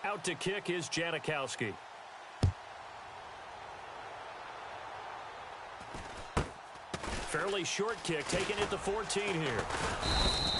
Out to kick is Janikowski. Fairly short kick, taking it to 14 here.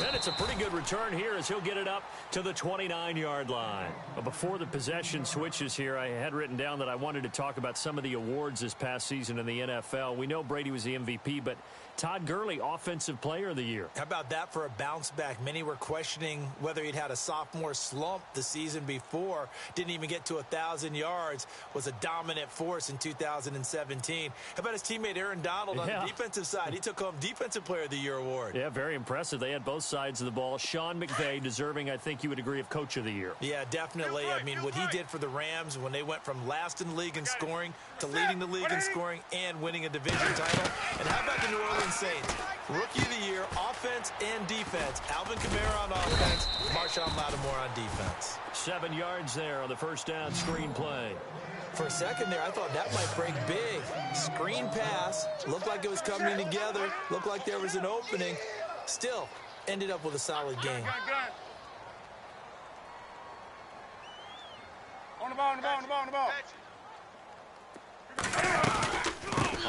And it's a pretty good return here as he'll get it up to the 29-yard line. But before the possession switches here, I had written down that I wanted to talk about some of the awards this past season in the NFL. We know Brady was the MVP, but Todd Gurley, Offensive Player of the Year. How about that for a bounce back? Many were questioning whether he'd had a sophomore slump the season before. Didn't even get to 1,000 yards. Was a dominant force in 2017. How about his teammate Aaron Donald on the defensive side? He took home Defensive Player of the Year award. Yeah, very impressive. They had both sides of the ball. Sean McVay deserving, I think you would agree, of Coach of the Year. Yeah, definitely. I mean, what he did for the Rams when they went from last in the league in scoring to leading the league in scoring and winning a division title. And how about the New Orleans Saints? Rookie of the Year, offense and defense. Alvin Kamara on offense, Marshawn Lattimore on defense. 7 yards there on the first down screen play. For a second there, I thought that might break big. Screen pass. Looked like it was coming together. Looked like there was an opening. Still, ended up with a solid game. On the ball, on the ball, on the ball, on the ball.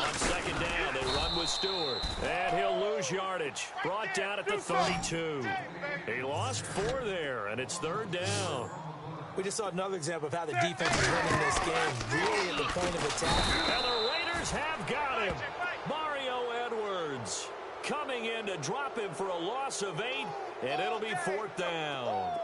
On second down, they run with Stewart. And he'll lose yardage. Brought down at the 32. He lost 4 there, and it's third down. We just saw another example of how the defense is winning this game. Really at the point of attack. And the Raiders have got him. Mario Edwards coming in to drop him for a loss of 8, and it'll be fourth down.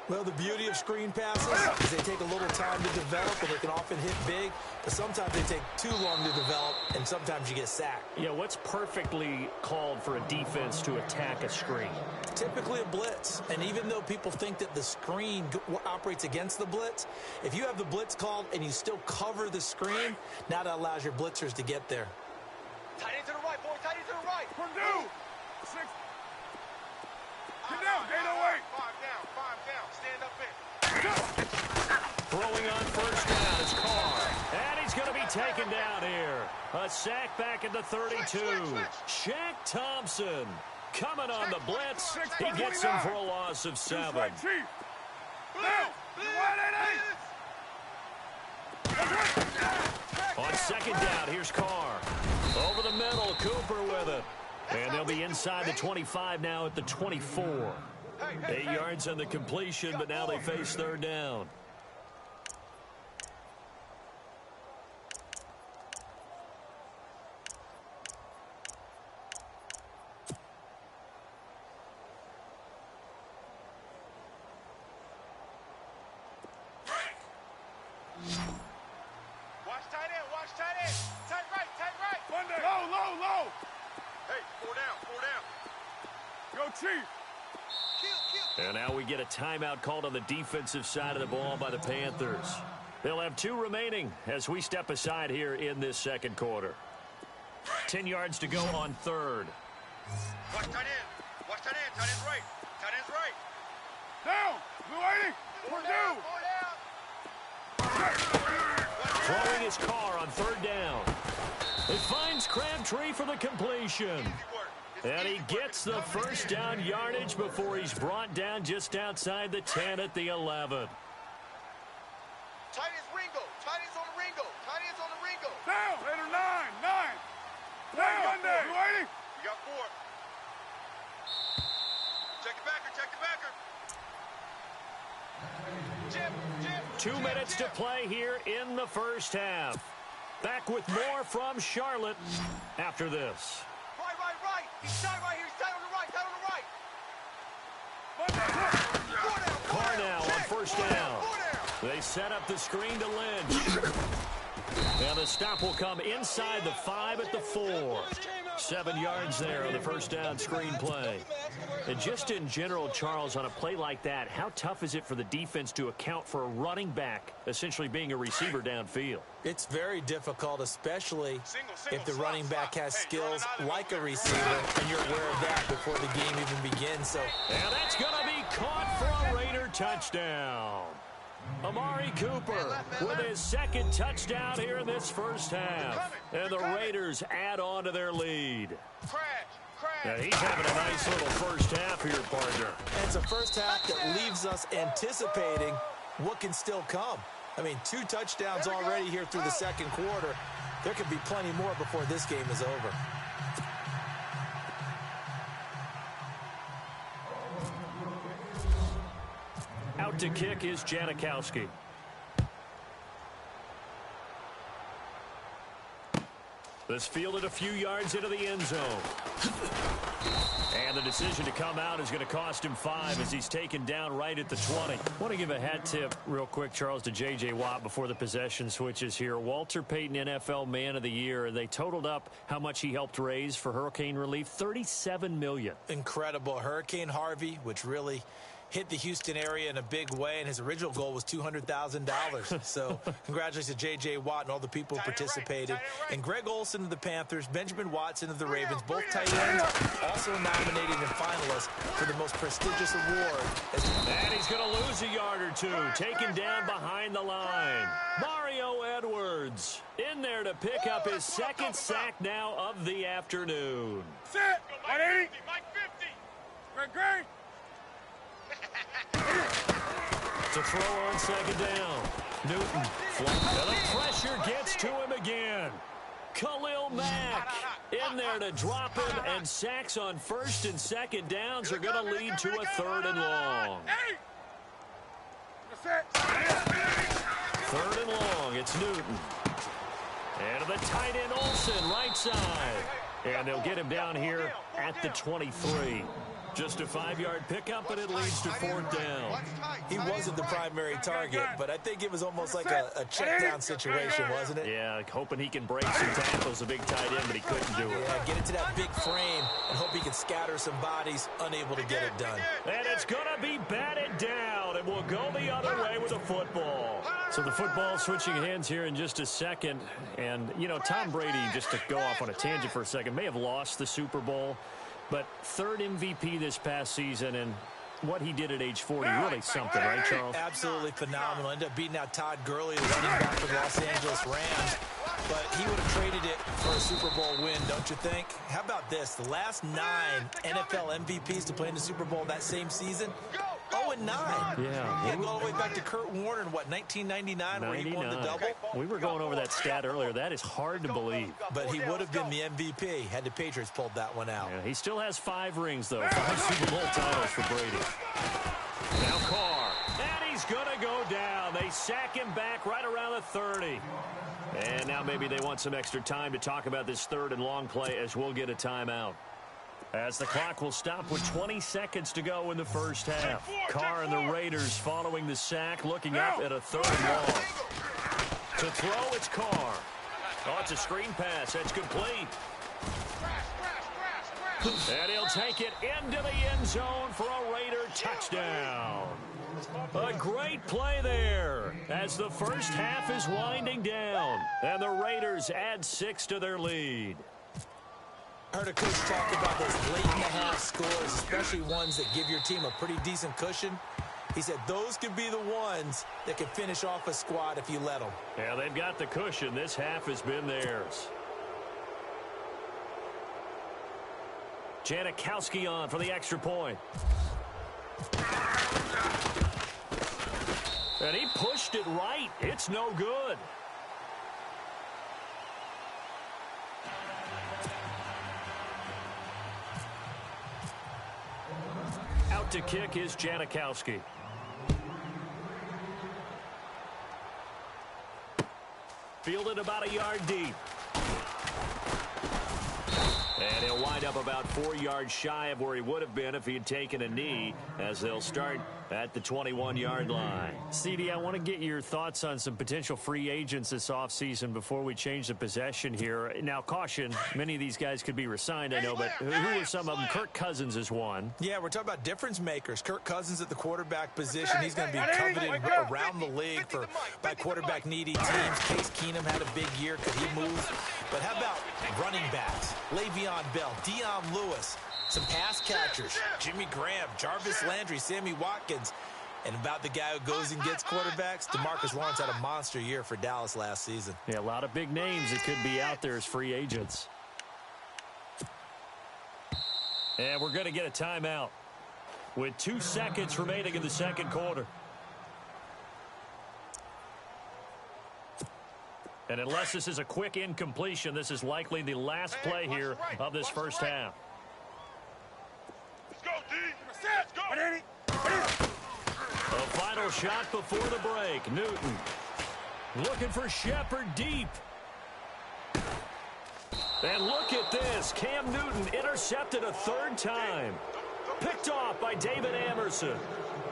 Well, the beauty of screen passes is they take a little time to develop, and they can often hit big, but sometimes they take too long to develop, and sometimes you get sacked. Yeah, what's perfectly called for a defense to attack a screen? Typically a blitz, and even though people think that the screen operates against the blitz, if you have the blitz called and you still cover the screen, now that allows your blitzers to get there. Tight end to the right, boy. Tight end to the right. Purdue. 6. Get down. 808. 5 down. 5 down. Stand up in. Throwing on first down is Carr. And he's going to be taken down here. A sack back at the 32. Shaq Thompson coming on the blitz. He gets him for a loss of 7. On second down, here's Carr. Over the middle, Cooper with it. And they'll be inside the 25 now at the 24. 8 yards on the completion, but now they face third down. Watch tight end. Watch tight end. Tight right. Tight right. Monday. Low, low, low. Hey, 4 down. 4 down. Go, Chief. And now we get a timeout called on the defensive side of the ball by the Panthers. They'll have 2 remaining as we step aside here in this second quarter. 10 yards to go on third. Watch tight end. Watch tight end. Tight end's right. Tight end's right. Down. Blue 80. 4 down. 4 down. Throwing his Carr on third down. It finds Crabtree for the completion. And he gets the first down yardage before he's brought down just outside the 10 at the 11. Tight end's Ringo. Tight end's on the Ringo. Tight end's on the Ringo. Down. Later 9. 9. Down. Monday. Blue 80. You got 4. Check the backer. Check the backer. Jim. 2 minutes to play here in the first half. Back with more from Charlotte after this. Right. He's tight right here. He's tight on the right. Tight on the right. Carr now on first down. They set up the screen to Lynch. And the stop will come inside the 5 at the 4. 7 yards there on the first down screen play. And just in general, Charles, on a play like that, how tough is it for the defense to account for a running back essentially being a receiver downfield? It's very difficult, especially if the running back has skills like a receiver, and you're aware of that before the game even begins. So, and that's going to be caught for a Raider touchdown. Amari Cooper with his second touchdown here in this first half. And the Raiders add on to their lead. Now he's having a nice little first half here, partner. And it's a first half that leaves us anticipating what can still come. I mean, 2 touchdowns already here through the second quarter. There could be plenty more before this game is over. Out to kick is Janikowski. This fielded a few yards into the end zone. And the decision to come out is going to cost him 5 as he's taken down right at the 20. I want to give a hat tip real quick, Charles, to J.J. Watt before the possession switches here. Walter Payton, NFL Man of the Year. They totaled up how much he helped raise for hurricane relief, $37 million. Incredible. Hurricane Harvey, which really hit the Houston area in a big way, and his original goal was $200,000. So congratulations to J.J. Watt and all the people who participated. And Greg Olsen of the Panthers, Benjamin Watson of the Ravens, both tight ends, also nominated and finalists for the most prestigious award. And he's going to lose a yard or 2, taken down behind the line. Mario Edwards in there to pick up his second sack now of the afternoon. Sit! 180! Mike 50! Great! To throw on second down. Newton. And the pressure gets to him again. Khalil Mack in there to drop him, and sacks on first and second downs are going to lead to a 3rd and long. 3rd and long. It's Newton. And to the tight end Olsen, right side. And they'll get him down here at the 23. Just a 5-yard pickup, and it leads to 4th down. He wasn't the primary target, but I think it was almost like a check-down situation, wasn't it? Yeah, like hoping he can break some tackles, a big tight end, but he couldn't do it. Yeah, get into that big frame and hope he can scatter some bodies, unable to get it done. And it's going to be batted down, and we'll go the other way with the football. So the football switching hands here in just a second. And, you know, Tom Brady, just to go off on a tangent for a second, may have lost the Super Bowl. But 3rd MVP this past season, and what he did at age 40, really something, right, Charles? Absolutely phenomenal. Ended up beating out Todd Gurley, the running back for the Los Angeles Rams. But he would have traded it for a Super Bowl win, don't you think? How about this? The last 9 NFL MVPs to play in the Super Bowl that same season, 0-9. Yeah. He go all the way back to Kurt Warner in, what, 1999, where he won the double? We were going over that stat earlier. That is hard to believe. But he would have been the MVP had the Patriots pulled that one out. Yeah, he still has 5 rings, though. 5 Super Bowl titles for Brady. Now Carr. And he's going to go down. They sack him back right around the 30. And now maybe they want some extra time to talk about this 3rd and long play, as we'll get a timeout. As the clock will stop with 20 seconds to go in the first half. Carr and the Raiders following the sack, looking up at a 3rd and long. To throw, it's Carr. Oh, it's a screen pass. That's complete. And he'll take it into the end zone for a Raider touchdown. A great play there as the first half is winding down. And the Raiders add 6 to their lead. I heard a coach talk about those late-in-the-half scores, especially ones that give your team a pretty decent cushion. He said those could be the ones that can finish off a squad if you let them. Yeah, they've got the cushion. This half has been theirs. Janikowski on for the extra point. And he pushed it right. It's no good. Out to kick is Janikowski. Fielded about a yard deep. And he'll wind up about 4 yards shy of where he would have been if he had taken a knee, as they'll start at the 21-yard line. CD, I want to get your thoughts on some potential free agents this offseason before we change the possession here. Now, caution, many of these guys could be re-signed, I know, but who are some of them? Kirk Cousins is one. Yeah, we're talking about difference makers. Kirk Cousins at the quarterback position. He's going to be coveted around the league by quarterback-needy teams. Case Keenum had a big year. Could he move? But how about running backs? Le'Veon Bell, Dion Lewis, some pass catchers, Jimmy Graham, Jarvis Landry, Sammy Watkins. And about the guy who goes and gets quarterbacks, DeMarcus Lawrence had a monster year for Dallas last season. Yeah, a lot of big names that could be out there as free agents. And we're going to get a timeout with 2 seconds remaining in the second quarter. And unless this is a quick incompletion, this is likely the last play here of this first half. Let's go, D. Let's go. The final shot before the break. Newton looking for Shepard deep. And look at this. Cam Newton intercepted a third time. Picked off by David Amerson.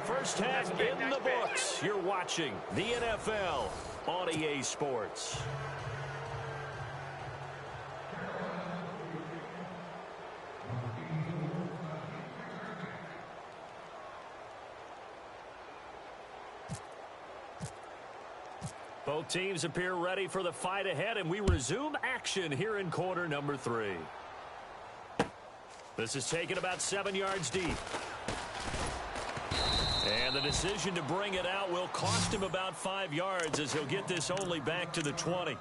First half in the books. You're watching the NFL on EA Sports. Both teams appear ready for the fight ahead, and we resume action here in quarter number 3. This is taken about 7 yards deep. And the decision to bring it out will cost him about 5 yards as he'll get this only back to the 20.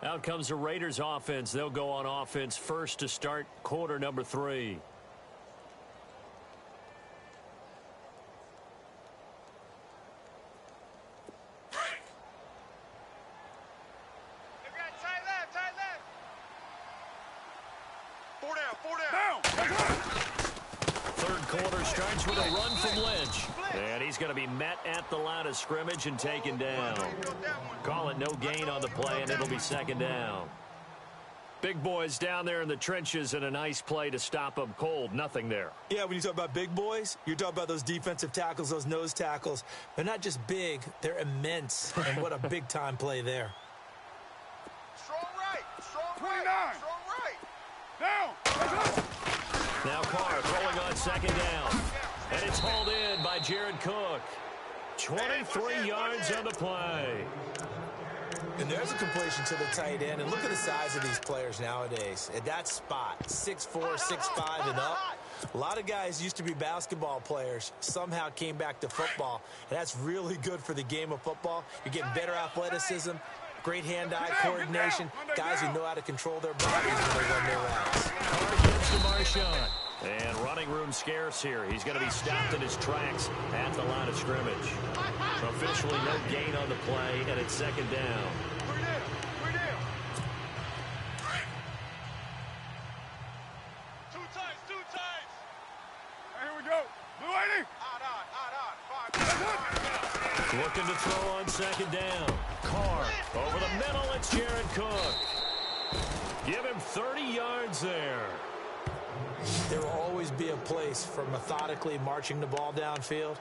Out comes the Raiders offense. They'll go on offense first to start quarter number 3. Third quarter starts with a run from Lynch. And he's going to be met at the line of scrimmage and taken down. Call it no gain on the play, and it'll be second down. Big boys down there in the trenches, and a nice play to stop them cold. Nothing there. Yeah, when you talk about big boys, you're talking about those defensive tackles, those nose tackles. They're not just big, they're immense. And what a big-time play there. Strong right. Strong right. Strong right. Down. Now Carr throwing on second down. And it's hauled in by Jared Cook. 23 yards on the play. And there's a completion to the tight end. And look at the size of these players nowadays. At that spot, 6'4", 6'5", and up. A lot of guys used to be basketball players, somehow came back to football. And that's really good for the game of football. You're getting better athleticism, great hand-eye coordination, guys who know how to control their bodies when they run their routes. Carr gives to Marshawn. And running room scarce here. He's going to be stopped in his tracks at the line of scrimmage. Officially no gain on the play, and it's second down. We're down. Two times. Here we go. Blue 80. Odd. Looking to throw on second down. Carr over the middle. It's Jared Cook. Give him 30 yards there. There will always be a place for methodically marching the ball downfield.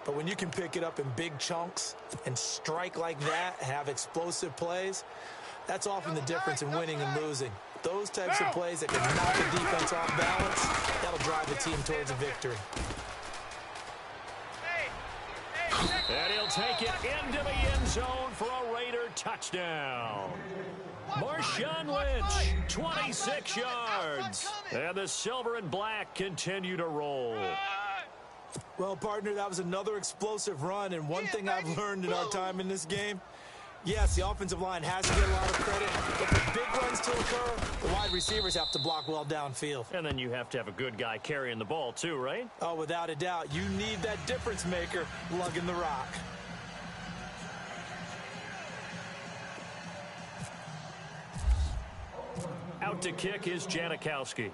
But when you can pick it up in big chunks and strike like that, have explosive plays, that's often the difference in winning and losing. Those types of plays that can knock the defense off balance, that'll drive the team towards a victory. And he'll take it into the end zone for a Raider touchdown. Marshawn Lynch, 26 yards. And the silver and black continue to roll. Well, partner, that was another explosive run. And one thing I've learned in our time in this game, yes, the offensive line has to get a lot of credit. But for big runs to occur, the wide receivers have to block well downfield. And then you have to have a good guy carrying the ball too, right? Oh, without a doubt. You need that difference maker lugging the rock. Out to kick is Janikowski.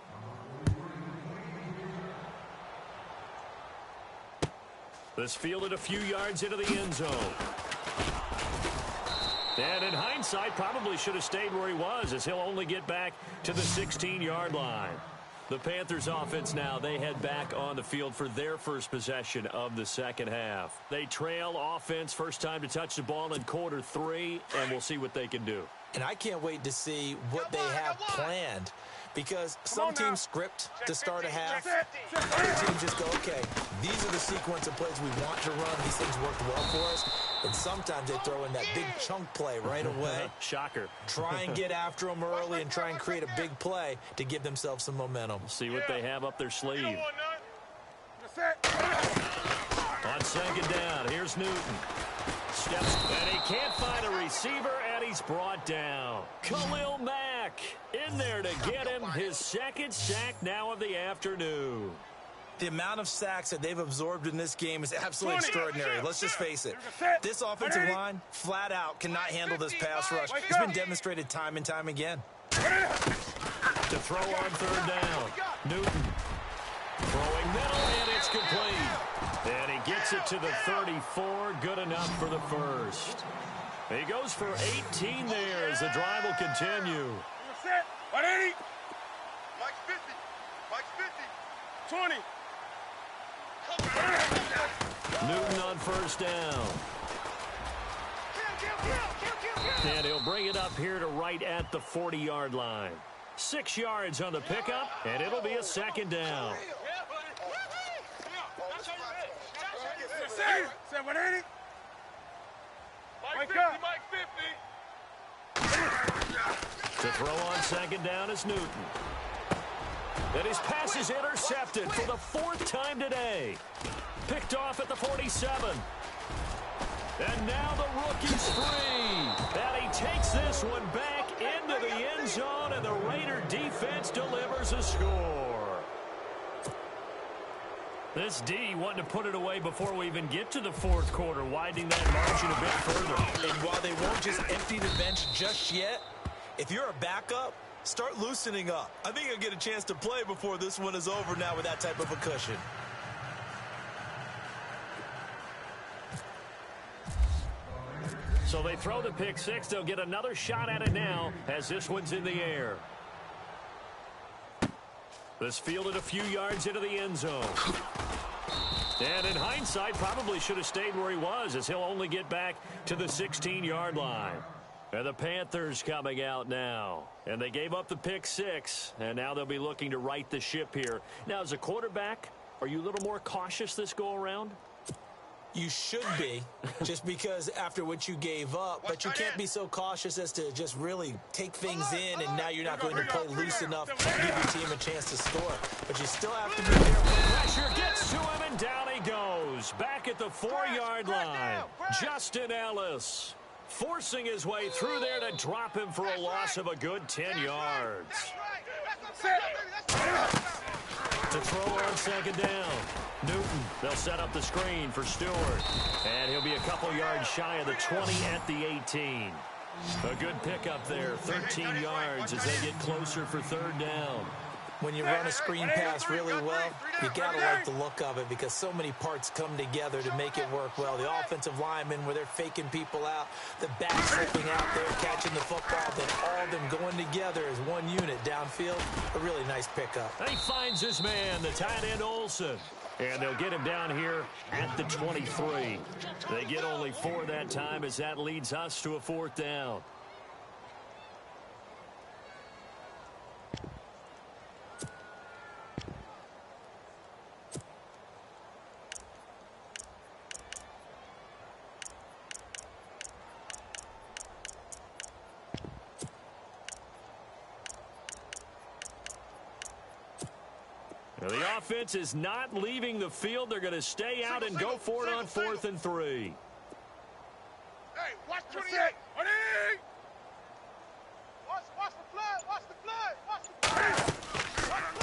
This fielded a few yards into the end zone. And in hindsight, probably should have stayed where he was, as he'll only get back to the 16-yard line. The Panthers offense now, they head back on the field for their first possession of the second half. They trail offense, first time to touch the ball in quarter 3, and we'll see what they can do. And I can't wait to see what they have planned, because some teams script to start a half. Other teams just go, okay, these are the sequence of plays we want to run. These things worked well for us. And sometimes they throw in that big chunk play right away. Shocker. Try and get after them early and try and create a big play to give themselves some momentum. See what they have up their sleeve. On second down, here's Newton. Steps, and he can't find a receiver, and he's brought down. Khalil Mack in there to get him his second sack now of the afternoon. The amount of sacks that they've absorbed in this game is absolutely extraordinary. Let's just face it. This offensive line, flat out, cannot handle this pass rush. It's been demonstrated time and time again. To throw on third down. Newton throwing middle, and it's complete. And he gets it to the 34. Good enough for the first. He goes for 18 there as the drive will continue. 180. Mike's 50. Mike's 50. 20. Newton on first down. And he'll bring it up here to right at the 40-yard line. 6 yards on the pickup, and it'll be a second down. 180. Mike 50. Mike 50. To throw on second down is Newton. And his pass is intercepted for the 4th time today. Picked off at the 47. And now the rookie's free. And he takes this one back into the end zone, and the Raider defense delivers a score. This D wanting to put it away before we even get to the 4th quarter, widening that margin a bit further. And while they won't just empty the bench just yet, if you're a backup, start loosening up. I think you'll get a chance to play before this one is over now with that type of a cushion. So they throw the pick six. They'll get another shot at it now as this one's in the air. This fielded a few yards into the end zone. And in hindsight, probably should have stayed where he was, as he'll only get back to the 16-yard line. And the Panthers coming out now. And they gave up the pick six, and now they'll be looking to right the ship here. Now, as a quarterback, are you a little more cautious this go-around? You should be, just because after what you gave up, but you can't be so cautious as to just really take things in, and now you're not going to play loose enough to give your team a chance to score. But you still have to be careful. Pressure gets to him, and down he goes. Back at the 4-yard line. Justin Ellis forcing his way through there to drop him for a loss of a good 10 yards. To throw on second down. Newton, they'll set up the screen for Stewart. And he'll be a couple yards shy of the 20 at the 18. A good pickup there, 13 yards as they get closer for third down. When you run a screen pass really well, you got to like the look of it because so many parts come together to make it work well. The offensive linemen, where they're faking people out, the back slipping out there, catching the football, then all of them going together as one unit downfield. A really nice pickup. He finds his man, the tight end Olsen. And they'll get him down here at the 23. They get only 4 that time as that leads us to a 4th down. The offense is not leaving the field. They're going to stay out and go for it on 4th and 3. Hey, watch 28. Watch the flood. Watch the flood.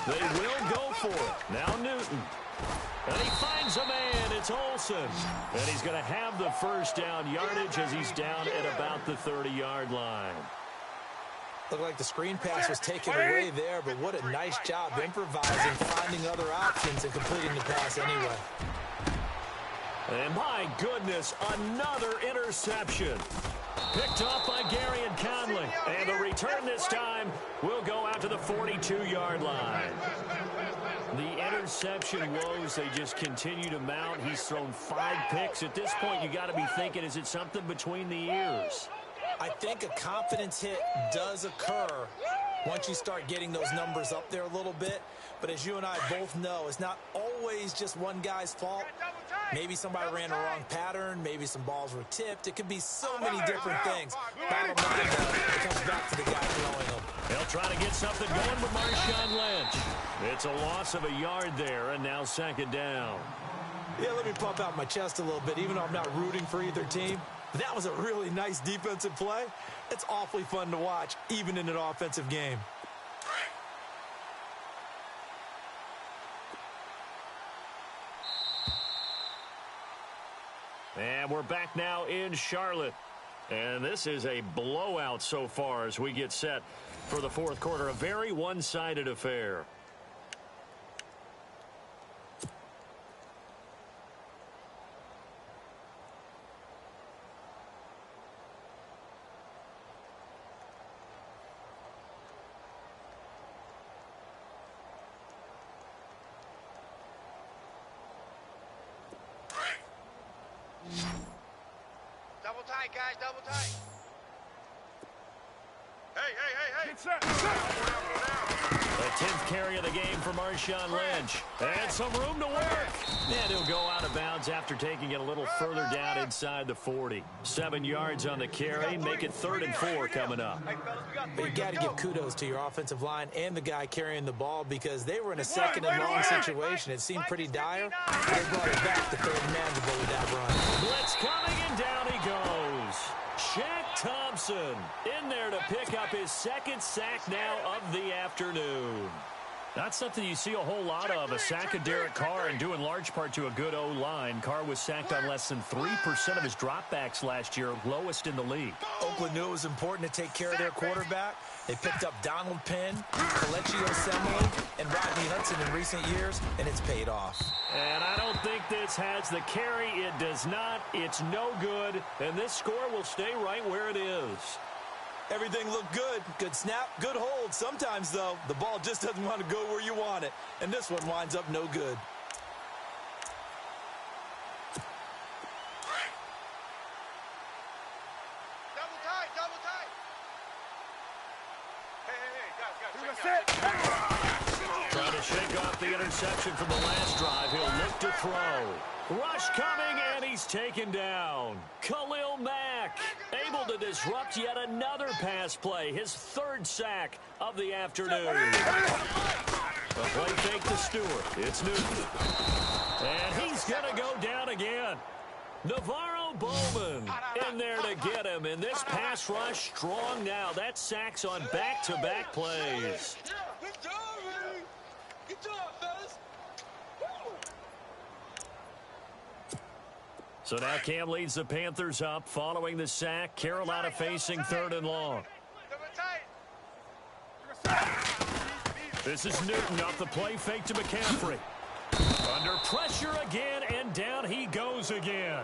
They will go for it. Now Newton. And he finds a man. It's Olsen. And he's going to have the first down yardage as he's down at about the 30-yard line. Looked like the screen pass was taken away there, but what a nice job improvising, finding other options, and completing the pass anyway. And my goodness, another interception. Picked off by Gary and Conley. And the return this time will go out to the 42-yard line. The interception woes, they just continue to mount. He's thrown 5 picks. At this point, you got to be thinking, is it something between the ears? I think a confidence hit does occur once you start getting those numbers up there a little bit. But as you and I both know, it's not always just one guy's fault. Maybe somebody ran the wrong pattern. Maybe some balls were tipped. It could be so many different things. Bottom line, though, it comes back to the guy throwing them. They'll try to get something going with Marshawn Lynch. It's a loss of a yard there, and now second down. Yeah, let me pump out my chest a little bit, even though I'm not rooting for either team. That was a really nice defensive play. It's awfully fun to watch, even in an offensive game. And we're back now in Charlotte. And this is a blowout so far as we get set for the fourth quarter. A very one-sided affair. Double tight, guys, double tight. Hey. Get set. The 10th carry of the game for Marshawn Lynch. And some room to work. And he'll go out of bounds after taking it a little further down inside the 40. 7 yards on the carry. Make it 3rd and 4 coming up. But you got to give kudos to your offensive line and the guy carrying the ball because they were in a second and long situation. It seemed pretty dire. They brought it back to 3rd and manageable with that run. Blitz coming, and down he goes. Shaq Thompson in there to pick up his 2nd sack now of the afternoon. Not something you see a whole lot of, a sack of Derek Carr, and due in large part to a good O-line. Carr was sacked on less than 3% of his dropbacks last year, lowest in the league. Oakland knew it was important to take care of their quarterback. They picked up Donald Penn, Kelechi Osemele, and Rodney Hudson in recent years, and it's paid off. And I don't think this has the carry. It does not. It's no good, and this score will stay right where it is. Everything looked good. Good snap, good hold. Sometimes, though, the ball just doesn't want to go where you want it. And this one winds up no good. Double tight. Hey, guys. Trying to shake off the interception from the last drive. He'll look to throw. Rush coming, and he's taken down. Khalil Mack able to disrupt yet another pass play. His 3rd sack of the afternoon. A play fake to Stewart. It's Newton. And he's going to go down again. Navarro Bowman in there to get him. And this pass rush strong now. That sacks on back-to-back plays. Good job, man. Good job, fellas. So now Cam leads the Panthers up following the sack. Carolina facing 3rd and long. This is Newton off the play fake to McCaffrey. Under pressure again, and down he goes again.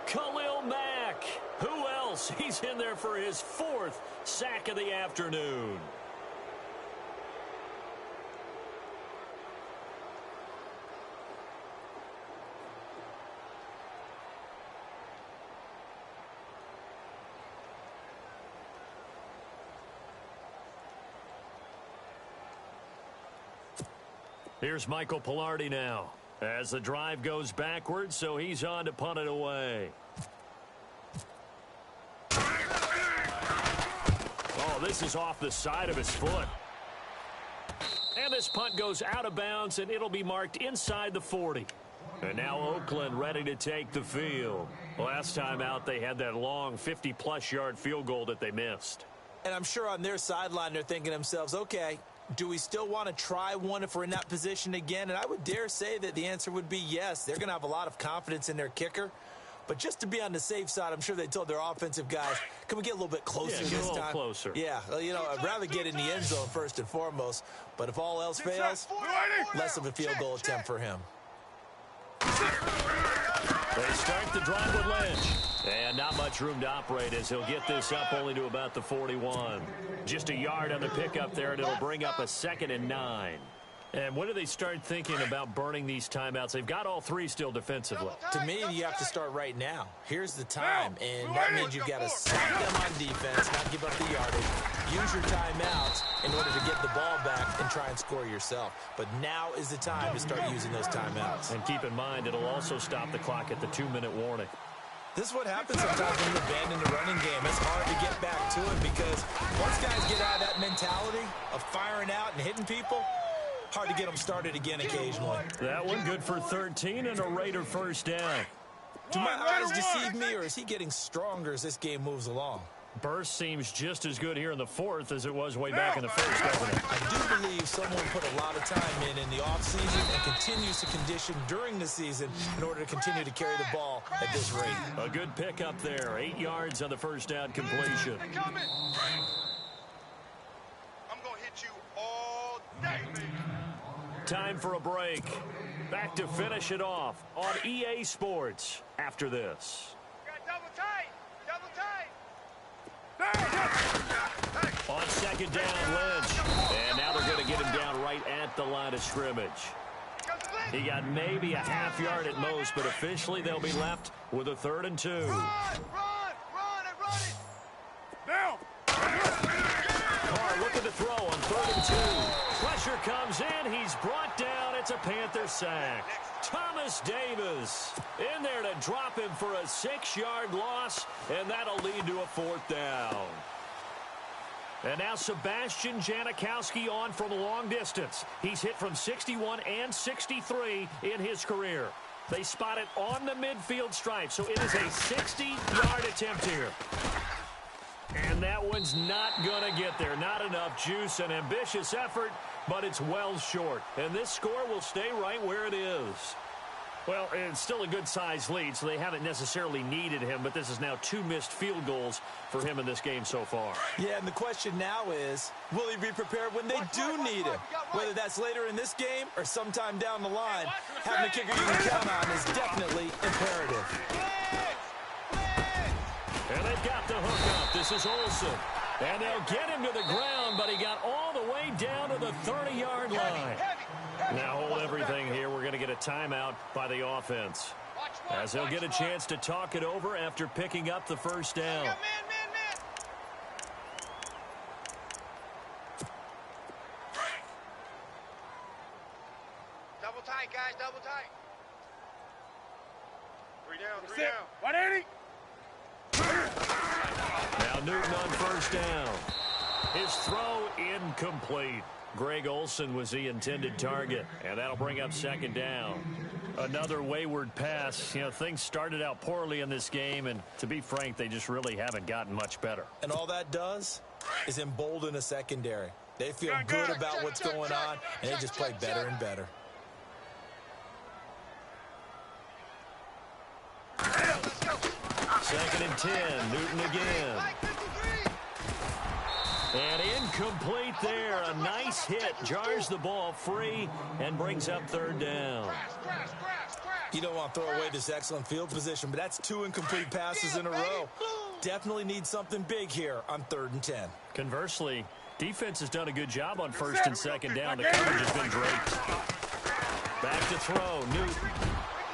Khalil Mack. Who else? He's in there for his 4th sack of the afternoon. Here's Michael Pilardi now as the drive goes backwards, so he's on to punt it away. Oh, this is off the side of his foot. And this punt goes out of bounds, and it'll be marked inside the 40. And now Oakland ready to take the field. Last time out, they had that long 50-plus yard field goal that they missed. And I'm sure on their sideline they're thinking to themselves, okay, do we still want to try one if we're in that position again? And I would dare say that the answer would be yes. They're going to have a lot of confidence in their kicker. But just to be on the safe side, I'm sure they told their offensive guys, can we get a little bit closer this time? Yeah, get a little closer. Yeah, well, you know, I'd rather get in the end zone first and foremost. But if all else fails, less of a field goal attempt for him. They start the drive with Lynch. And not much room to operate as he'll get this up only to about the 41. Just a yard on the pickup there, and it'll bring up a 2nd and 9. And when do they start thinking about burning these timeouts? They've got all 3 still defensively. To me, you have to start right now. Here's the time, and that means you've got to sack them on defense, not give up the yardage. Use your timeouts in order to get the ball back and try and score yourself. But now is the time to start using those timeouts. And keep in mind, it'll also stop the clock at the 2-minute warning. This is what happens sometimes when you abandon the running game. It's hard to get back to it because once guys get out of that mentality of firing out and hitting people, hard to get them started again occasionally. That one good for 13 and a Raider 1st down. Do my eyes deceive me, or is he getting stronger as this game moves along? Burst seems just as good here in the fourth as it was way back in the first, doesn't it? I do believe someone put a lot of time in the offseason and continues to condition during the season in order to continue to carry the ball at this rate. A good pickup there. 8 yards on the first down completion. I'm going to hit you all day, baby. Time for a break. Back to finish it off on EA Sports after this. Got double tight. Double tight. On second down, Lynch. And now they're going to get him down right at the line of scrimmage. He got maybe a half yard at most, but officially they'll be left with a 3rd and 2. Run, and run it. Down. Carr looking to throw on 3rd and 2. Pressure comes in. He's brought down. It's a Panther sack. Thomas Davis in there to drop him for a 6-yard loss, and that'll lead to a 4th down. And now Sebastian Janikowski on from long distance. He's hit from 61 and 63 in his career. They spot it on the midfield stripe, so it is a 60-yard attempt here. And that one's not going to get there. Not enough juice, an ambitious effort, but it's well short. And this score will stay right where it is. Well, it's still a good-sized lead, so they haven't necessarily needed him, but this is now 2 missed field goals for him in this game so far. Yeah, and the question now is, will he be prepared when they do need him? Whether that's later in this game or sometime down the line, having a kicker you can count on is definitely imperative. And they've got the hook up. This is Olsen. And they'll get him to the ground, but he got all the way down to the 30-yard line. Now hold everything here. We're going to get a timeout by the offense, as they'll get a chance to talk it over after picking up the first down. Double tight, guys. Double tight. 3 down. 3 down. 180. Now Newton on first down. His throw incomplete. Greg Olsen was the intended target, and that'll bring up second down. Another wayward pass. You know, things started out poorly in this game, and to be frank, they just really haven't gotten much better. And all that does is embolden a secondary. They feel good about what's going on, and they just play better and better. Second and 10, Newton again. And incomplete there. A nice hit. Jars the ball free and brings up third down. You don't want to throw away this excellent field position, but that's 2 incomplete passes in a row. Definitely need something big here on 3rd and 10. Conversely, defense has done a good job on first and second down. The coverage has been great. Back to throw, Newton.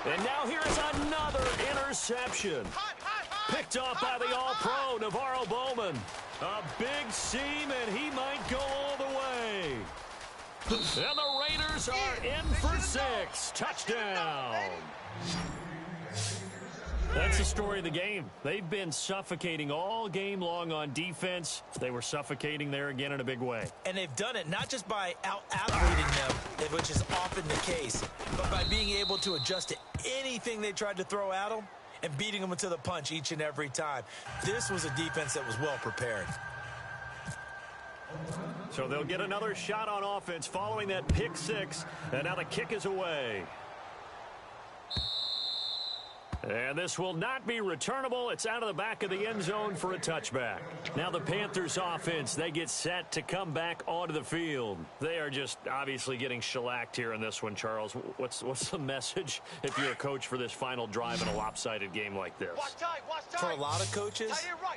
And now here is another interception. Picked off by the All-Pro, Navarro Bowman. A big seam, and he might go all the way. And the Raiders are in for 6. Touchdown. That's the story of the game. They've been suffocating all game long on defense. They were suffocating there again in a big way. And they've done it not just by out-athleting them, which is often the case, but by being able to adjust to anything they tried to throw at them and beating them to the punch each and every time. This was a defense that was well prepared. So they'll get another shot on offense following that pick 6, and now the kick is away. And this will not be returnable. It's out of the back of the end zone for a touchback. Now the Panthers offense, they get set to come back onto the field. They are just obviously getting shellacked here in this one, Charles. What's the message if you're a coach for this final drive in a lopsided game like this? For a lot of coaches,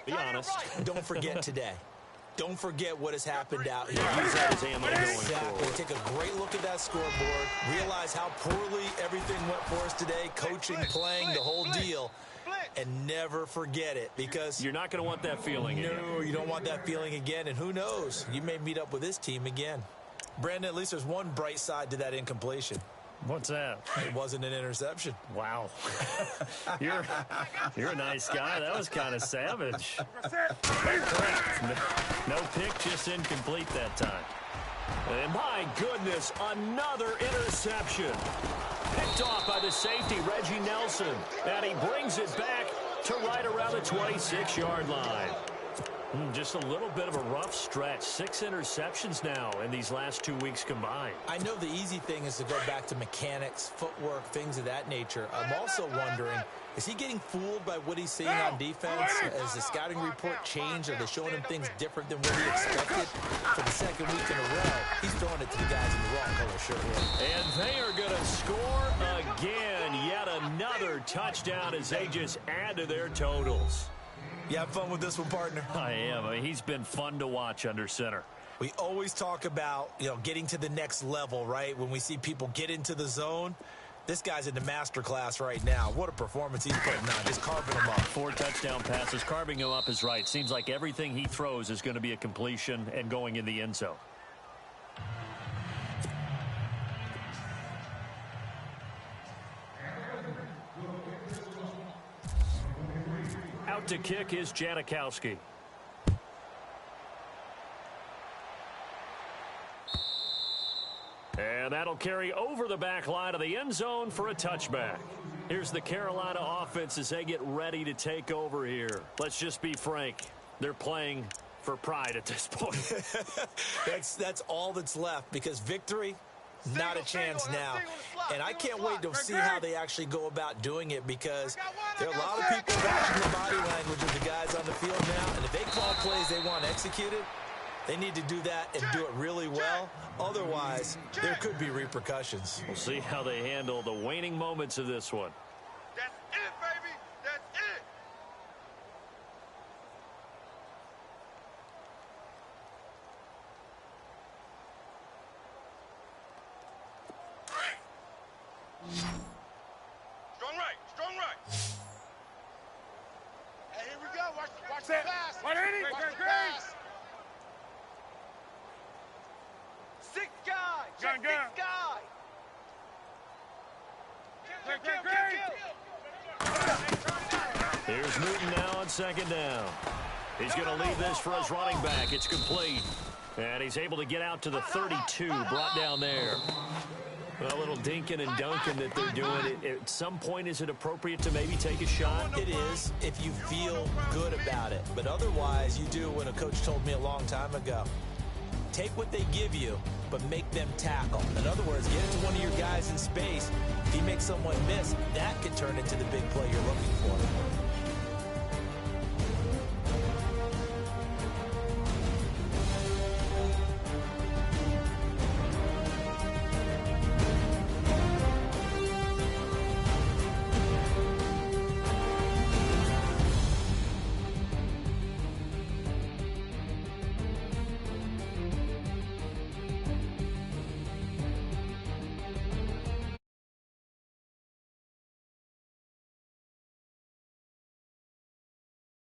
be honest, don't forget today. Don't forget what has happened out here. Use that as ammo going forward. Take a great look at that scoreboard. Realize how poorly everything went for us today. Coaching, playing, the whole deal. And never forget it, because you're not going to want that feeling again. No, you don't want that feeling again. And who knows? You may meet up with this team again. Brandon, at least there's one bright side to that incompletion. What's that? It wasn't an interception. Wow. You're a nice guy. That was kind of savage. No pick, just incomplete that time. And my goodness, another interception. Picked off by the safety, Reggie Nelson. And he brings it back to right around the 26-yard line. Just a little bit of a rough stretch. 6 interceptions now in these last 2 weeks combined. I know the easy thing is to go back to mechanics, footwork, things of that nature. I'm also wondering, is he getting fooled by what he's seeing on defense? Has the scouting report changed? Are they showing him things different than what he expected? For the second week in a row, he's throwing it to the guys in the wrong color shirt here. And they are going to score again. Yet another touchdown as they just add to their totals. You have fun with this one, partner? I am. I mean, he's been fun to watch under center. We always talk about, getting to the next level, right? When we see people get into the zone, this guy's in the master class right now. What a performance he's putting on, just carving them up. 4 touchdown passes. Carving him up is right. Seems like everything he throws is going to be a completion and going in the end zone. Out to kick is Janikowski. And that'll carry over the back line of the end zone for a touchback. Here's the Carolina offense as they get ready to take over here. Let's just be frank. They're playing for pride at this point. That's all that's left, because victory, not a chance now. And I can't wait to see how they actually go about doing it, because there are a lot of people watching the body language of the guys on the field now, and if they call plays they want executed, they need to do that and do it really well. Otherwise, there could be repercussions. We'll see how they handle the waning moments of this one. That's it, baby. That's it. Strong right. Strong right. Hey, here we go. Watch the pass. Watch the pass. 6 guy. Check 6 guy. Here's Newton now on 2nd down. He's going to leave this for his running back. It's complete. And he's able to get out to the 32, brought down there. A little dinking and dunking that they're doing. At some point, is it appropriate to maybe take a shot? It is, if you feel good about it. But otherwise, you do what a coach told me a long time ago. Take what they give you, but make them tackle. In other words, get it to one of your guys in space. If he makes someone miss, that could turn into the big play you're looking for.